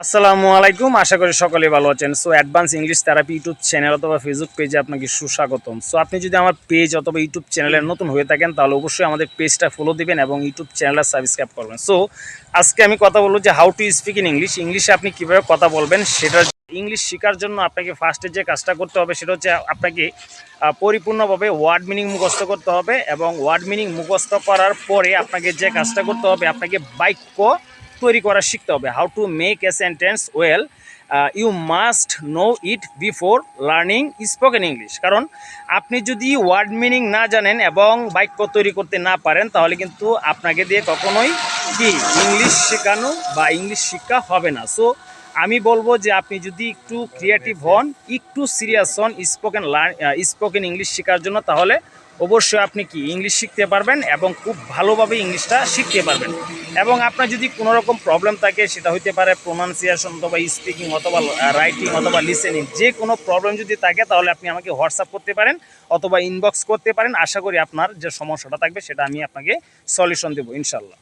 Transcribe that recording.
আসসালামু আলাইকুম, আশা করি সকলেই ভালো আছেন। So advance English therapy YouTube channel অথবা ফেসবুক পেজে আপনাকে সুস্বাগতম। সো আপনি যদি আমার পেজ অথবা ইউটিউব চ্যানেলে নতুন হয়ে থাকেন তাহলে অবশ্যই আমাদের পেজটা ফলো দিবেন এবং ইউটিউব চ্যানেলটা সাবস্ক্রাইব করবেন। সো আজকে আমি কথা বলবো যে how to speak in English. ইংলিশে আপনি কীভাবে কথা বলবেন সেটার ইংলিশ শেখার জন্য আপনাকে ফার্স্টে যে কাজটা করতে হবে সেটা হচ্ছে আপনাকে পরিপূর্ণভাবে ওয়ার্ড মিনিং মুখস্থ করতে হবে এবং ওয়ার্ড মিনিং মুখস্থ করার পরে আপনাকে যে কাজটা করতে হবে আপনাকে বাক্য তৈরি করা শিখতে হবে। How to make a sentence well, you must know it before learning spoken English. কারণ আপনি যদি ওয়ার্ড মিনিং না জানেন এবং বাক্য তৈরি করতে না পারেন তাহলে কিন্তু আপনাকে দিয়ে কখনোই কি ইংলিশ শেখানো বা ইংলিশ শিক্ষা হবে না। সো আমি বলবো যে আপনি যদি একটু ক্রিয়েটিভ হন, একটু সিরিয়াস হন স্পোকেন ইংলিশ শেখার জন্য, তাহলে অবশ্যই আপনি কি ইংলিশ শিখতে পারবেন এবং খুব ভালোভাবে ইংলিশটা শিখতে পারবেন। এবং আপনার যদি কোনো রকম প্রবলেম থাকে, সেটা হইতে পারে প্রোনাউন্সিয়েশন অথবা স্পিকিং অথবা রাইটিং অথবা লিসেনিং, যে কোনো প্রবলেম যদি থাকে তাহলে আপনি আমাকে হোয়াটসঅ্যাপ করতে পারেন অথবা ইনবক্স করতে পারেন। আশা করি আপনার যে সমস্যাটা থাকবে সেটা আমি আপনাকে সলিউশন দেবো ইনশাল্লাহ।